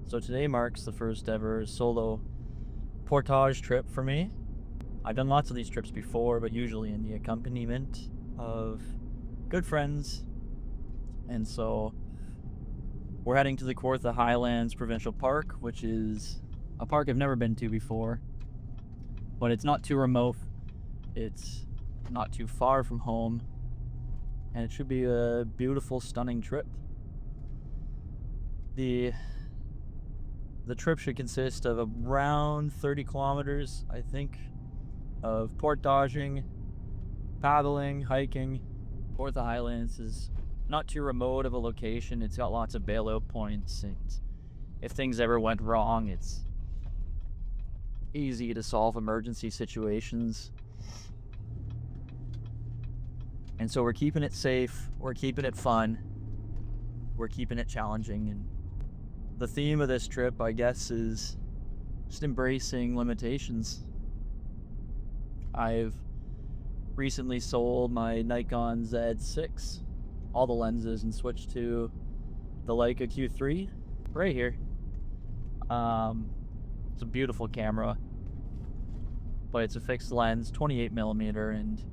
So today marks the first ever solo Portage trip for me. I've done lots of these trips before, but usually in the accompaniment of good friends. And so we're heading to the Kawartha Highlands Provincial Park, which is a park I've never been to before, but it's not too remote. It's not too far from home, and it should be a beautiful, stunning trip. The trip should consist of around 30 kilometers, I think, of portaging, paddling, hiking. Kawartha Highlands is not too remote of a location. It's got lots of bailout points, and if things ever went wrong, it's easy to solve emergency situations. And so we're keeping it safe, we're keeping it fun, we're keeping it challenging. And the theme of this trip, I guess, is just embracing limitations. I've recently sold my Nikon Z6, all the lenses, and switched to the Leica Q3 right here. It's a beautiful camera, but it's a fixed lens, 28mm, and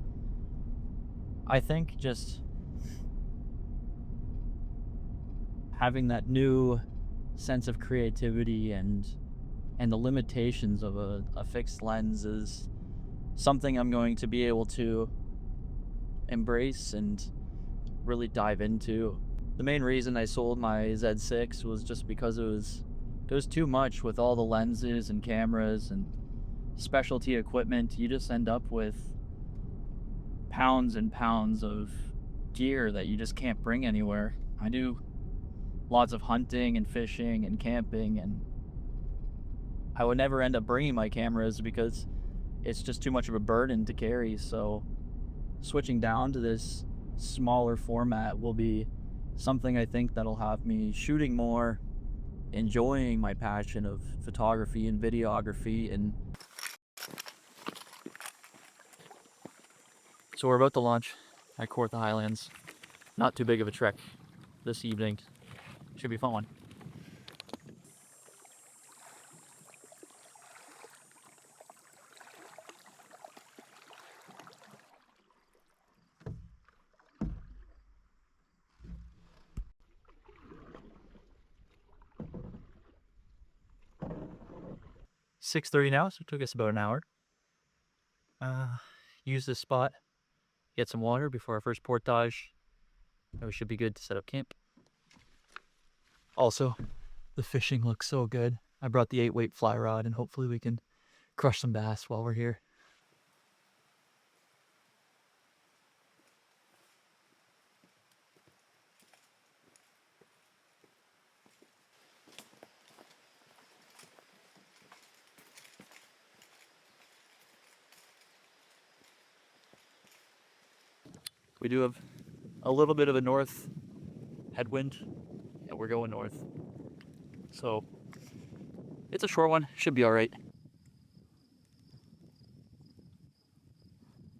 I think just having that new sense of creativity and the limitations of a fixed lens is something I'm going to be able to embrace and really dive into. The main reason I sold my Z6 was just because it was too much with all the lenses and cameras and specialty equipment. You just end up with pounds and pounds of gear that you just can't bring anywhere. I do lots of hunting and fishing and camping, and I would never end up bringing my cameras because it's just too much of a burden to carry. So switching down to this smaller format will be something I think that'll have me shooting more, enjoying my passion of photography and videography. And so we're about to launch at Kawartha Highlands. Not too big of a trek this evening. Should be a fun one. It's 6:30 now, so it took us about an hour. Use this spot, get some water before our first portage, and we should be good to set up camp. Also, the fishing looks so good. I brought the 8-weight fly rod, and hopefully we can crush some bass while we're here. We do have a little bit of a north headwind, and we're going north. So it's a short one, should be all right.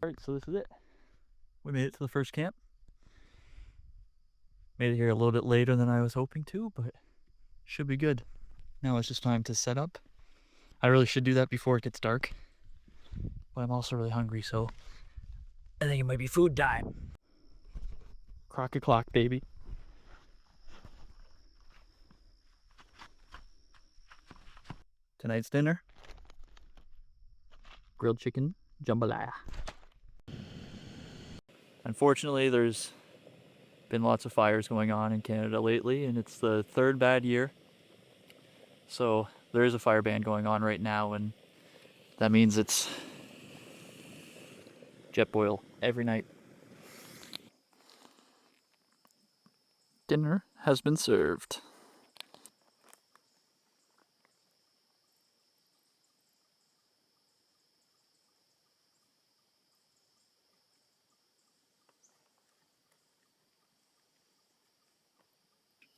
All right, so this is it. We made it to the first camp. Made it here a little bit later than I was hoping to, but should be good. Now it's just time to set up. I really should do that before it gets dark, but I'm also really hungry, so I think it might be food time. Crock-a-clock, baby. Tonight's dinner, grilled chicken jambalaya. Unfortunately, there's been lots of fires going on in Canada lately, and it's the third bad year. So there is a fire ban going on right now, and that means it's jet boil every night. Dinner has been served.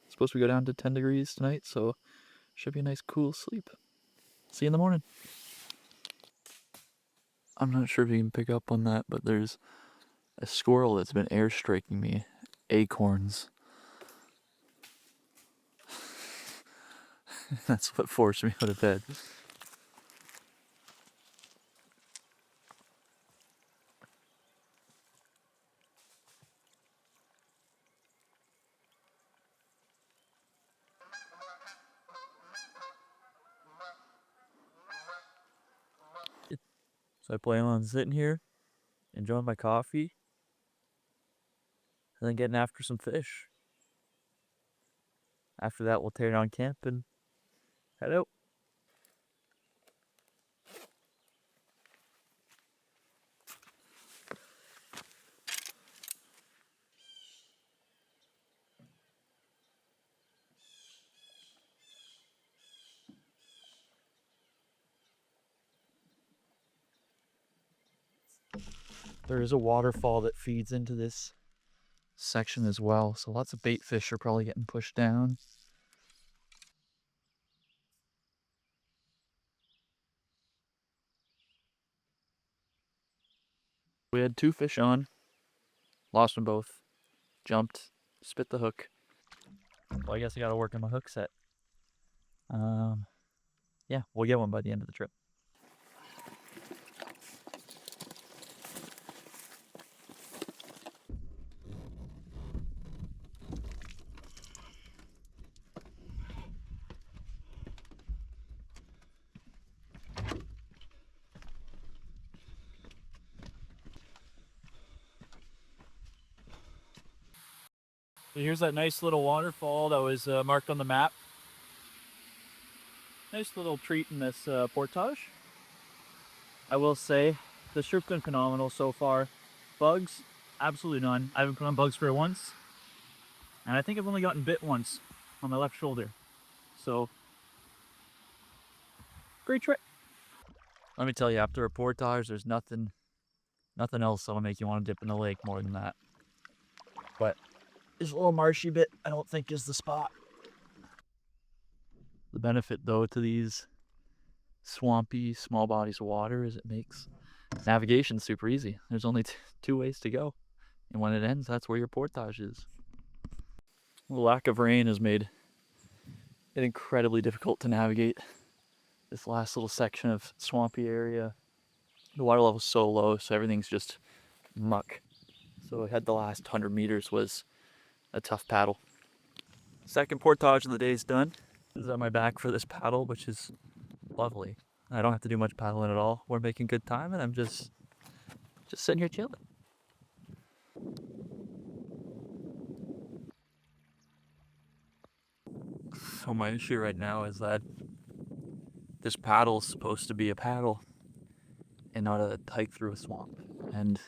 It's supposed to go down to 10 degrees tonight, so should be a nice cool sleep. See you in the morning. I'm not sure if you can pick up on that, but there's a squirrel that's been airstriking me. Acorns. That's what forced me out of bed. So I plan on sitting here, enjoying my coffee, and then getting after some fish. After that, we'll tear down camp and head out. There is a waterfall that feeds into this section as well, so lots of bait fish are probably getting pushed down. We had 2 fish on, lost them both, jumped, spit the hook. Well, I guess I gotta work on my hook set. Yeah, we'll get one by the end of the trip. So here's that nice little waterfall that was marked on the map. Nice little treat in this portage. I will say, the trip's been phenomenal so far. Bugs, absolutely none. I haven't put on bugs for once. And I think I've only gotten bit once on my left shoulder. So, great trip. Let me tell you, after a portage, there's nothing else that'll make you want to dip in the lake more than that. But this little marshy bit, I don't think is the spot. The benefit, though, to these swampy, small bodies of water is it makes navigation super easy. There's only 2 ways to go. And when it ends, that's where your portage is. The lack of rain has made it incredibly difficult to navigate this last little section of swampy area. The water level's so low, so everything's just muck. So I had the last 100 meters was a tough paddle. Second portage of the day's done. This is on my back for this paddle, which is lovely. I don't have to do much paddling at all. We're making good time, and I'm just sitting here chilling. So my issue right now is that this paddle's supposed to be a paddle and not a hike through a swamp. And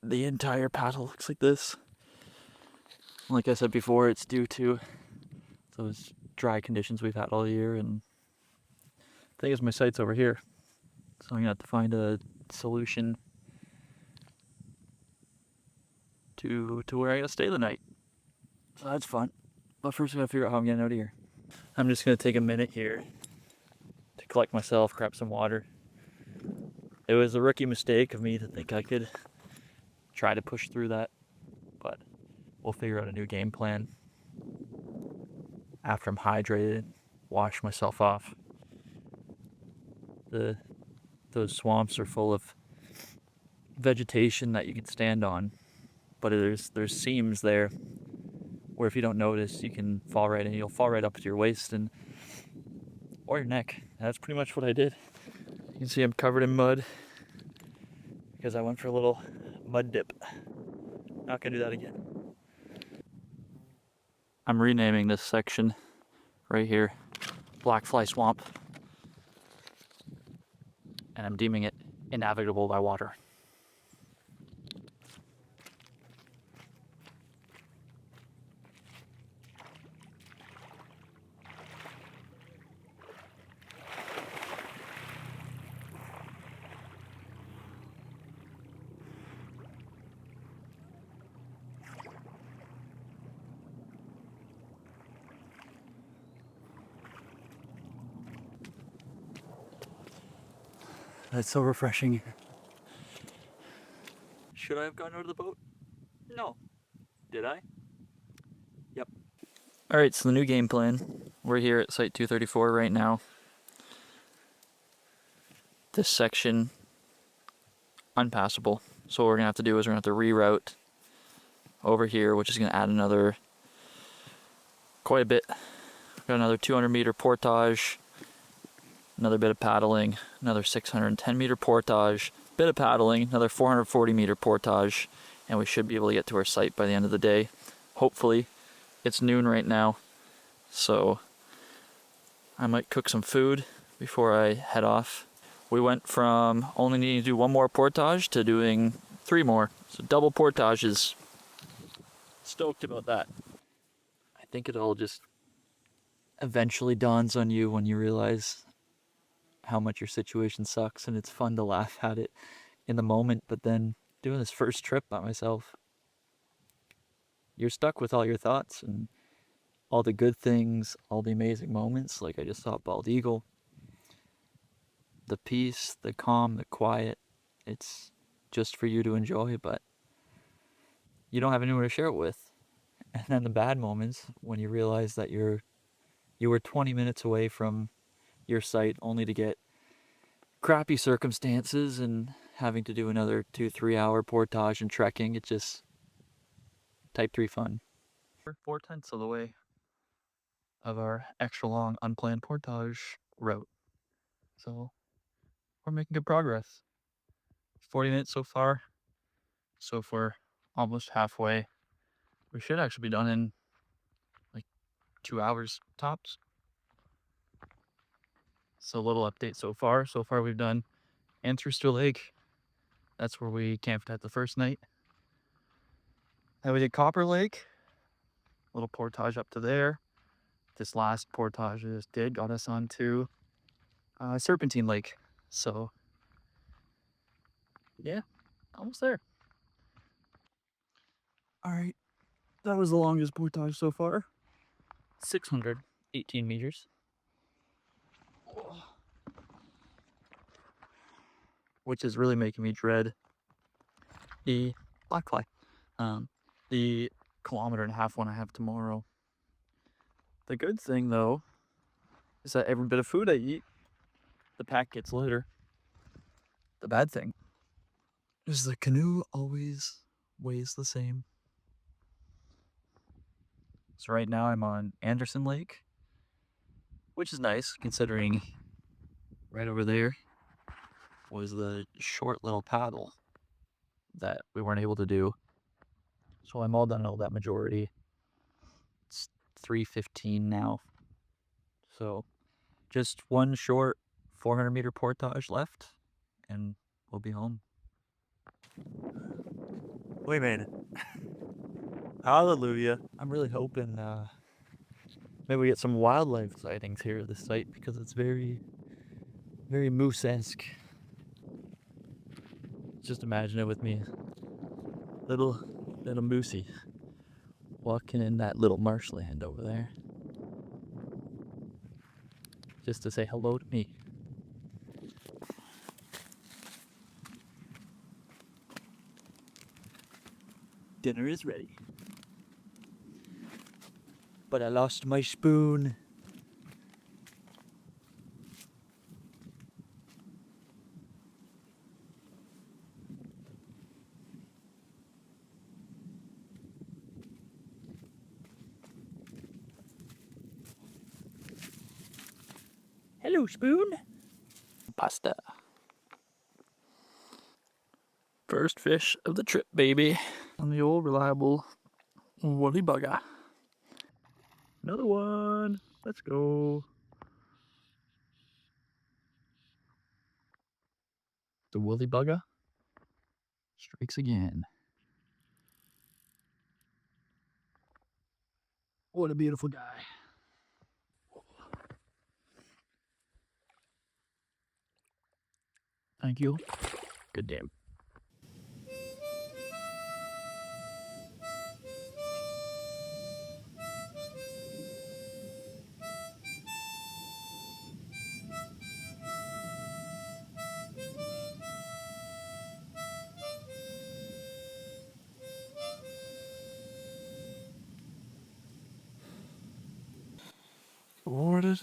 the entire paddle looks like this. Like I said before, it's due to those dry conditions we've had all year, and the thing is my site's over here. So I'm gonna have to find a solution to where I gotta stay the night. So that's fun. But first I gotta figure out how I'm getting out of here. I'm just gonna take a minute here to collect myself, grab some water. It was a rookie mistake of me to think I could try to push through that, but we'll figure out a new game plan after I'm hydrated, wash myself off. Those swamps are full of vegetation that you can stand on, but there's seams there where if you don't notice, you can fall right in. You'll fall right up to your waist or your neck. And that's pretty much what I did. You can see I'm covered in mud because I went for a little mud dip. Not gonna do that again. I'm renaming this section right here Blackfly Swamp, and I'm deeming it innavigable by water. That's so refreshing. Should I have gone out of the boat? No. Did I? Yep. Alright, so the new game plan. We're here at Site 234 right now. This section, unpassable. So what we're going to have to do is we're going to have to reroute over here, which is going to add another, quite a bit. Got another 200 meter portage, another bit of paddling, another 610 meter portage, bit of paddling, another 440 meter portage, and we should be able to get to our site by the end of the day. Hopefully. It's noon right now, so I might cook some food before I head off. We went from only needing to do one more portage to doing 3 more. So double portages. Stoked about that. I think it all just eventually dawns on you when you realize how much your situation sucks, and it's fun to laugh at it in the moment, but then doing this first trip by myself, you're stuck with all your thoughts and all the good things, all the amazing moments, like I just saw Bald Eagle. The peace, the calm, the quiet, it's just for you to enjoy, but you don't have anyone to share it with. And then the bad moments when you realize that you were 20 minutes away from your site only to get crappy circumstances and having to do another 2-3 hour portage and trekking. It's just type 3 fun. We're 4/10 of the way of our extra long unplanned portage route. So we're making good progress. 40 minutes so far. So if we're almost halfway, we should actually be done in like 2 hours tops. So a little update so far. So far we've done Anthruster Lake. That's where we camped at the first night. Then we did Copper Lake. A little portage up to there. This last portage I just did got us onto Serpentine Lake. So yeah, almost there. All right, that was the longest portage so far. 618 meters. Which is really making me dread the blackfly. The 1.5 kilometer one I have tomorrow. The good thing though is that every bit of food I eat, the pack gets lighter. The bad thing is the canoe always weighs the same. So right now I'm on Anderson Lake, which is nice considering right over there was the short little paddle that we weren't able to do. So I'm all done all that majority. It's 3:15 now. So just one short 400 meter portage left and we'll be home. We made it. Hallelujah. I'm really hoping maybe we get some wildlife sightings here at this site because it's very, very moose-esque. Just imagine it with me. Little moosey walking in that little marshland over there. Just to say hello to me. Dinner is ready. But I lost my spoon. Hello, spoon. Pasta. First fish of the trip, baby. On the old reliable woolly bugger. Another one. Let's go. The woolly bugger strikes again. What a beautiful guy. Thank you. Good damn. Morning.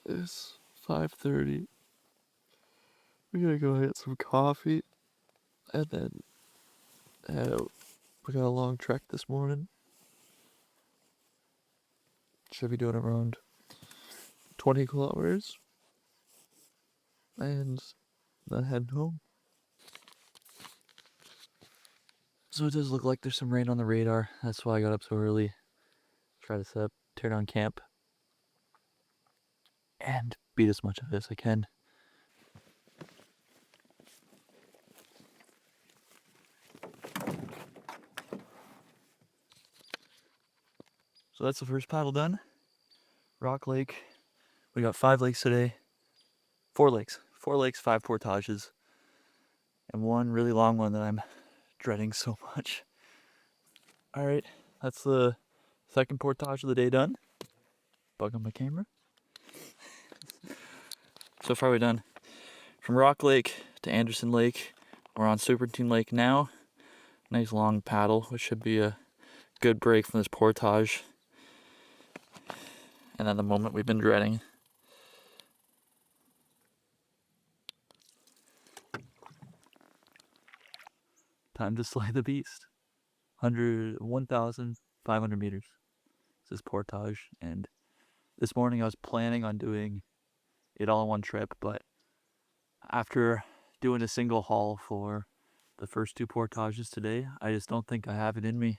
It's 5:30. We gotta go get some coffee and then head out. We got a long trek this morning. Should be doing around 20 kilometers. And then heading home. So it does look like there's some rain on the radar. That's why I got up so early. Try to set up, tear down camp. And beat as much of it as I can. So that's the first paddle done. Rock Lake. We got 5 lakes today. 4 lakes. 4 lakes, 5 portages. And one really long one that I'm dreading so much. Alright, that's the second portage of the day done. Bug on my camera. So far we've done from Rock Lake to Anderson Lake. We're on Serpentine Lake now. Nice long paddle, which should be a good break from this portage. And then the moment we've been dreading. Time to slay the beast. 1,500 meters. This is portage, and this morning I was planning on doing it all in one trip, but after doing a single haul for the first 2 portages today, I just don't think I have it in me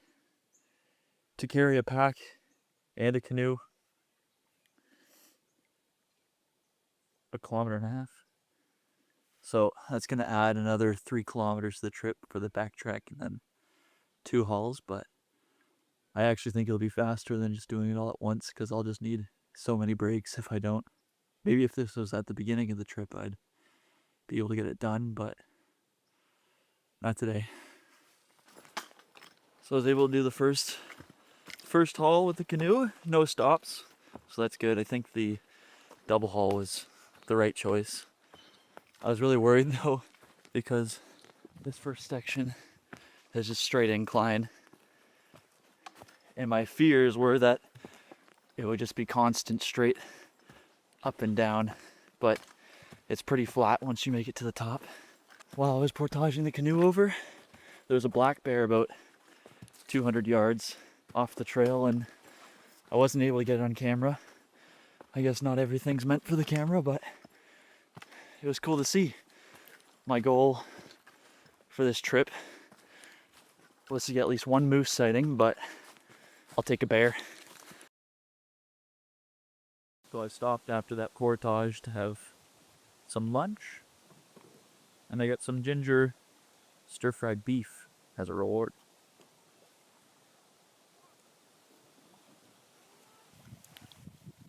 to carry a pack and a canoe 1.5 kilometers. So that's going to add another 3 kilometers to the trip for the backtrack and then 2 hauls, but I actually think it'll be faster than just doing it all at once because I'll just need so many breaks if I don't. Maybe if this was at the beginning of the trip, I'd be able to get it done, but not today. So I was able to do the first haul with the canoe, no stops, so that's good. I think the double haul was the right choice. I was really worried though, because this first section is just straight incline, and my fears were that it would just be constant straight up and down, but it's pretty flat once you make it to the top. While I was portaging the canoe over, there was a black bear about 200 yards off the trail, and I wasn't able to get it on camera. I guess not everything's meant for the camera, but it was cool to see. My goal for this trip was to get at least 1 moose sighting, but I'll take a bear. So I stopped after that portage to have some lunch, and I got some ginger stir-fried beef as a reward.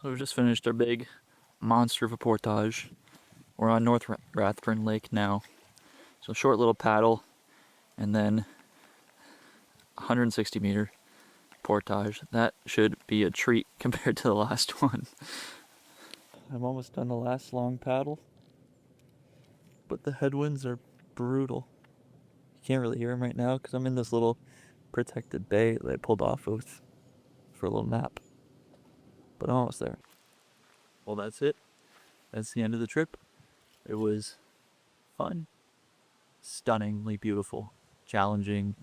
So we've just finished our big monster of a portage. We're on North Rathburn Lake now. So short little paddle, and then 160 meter portage. That should be a treat compared to the last one. I'm almost done the last long paddle, but the headwinds are brutal. You can't really hear them right now because I'm in this little protected bay that I pulled off of for a little nap. But I'm almost there. Well, that's it. That's the end of the trip. It was fun, stunningly beautiful, challenging,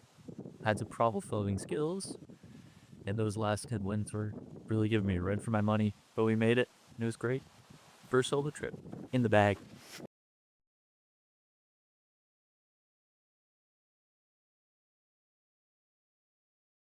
had some problem-solving skills, and those last headwinds were really giving me a run for my money. But we made it, and it was great. First solo trip in the bag.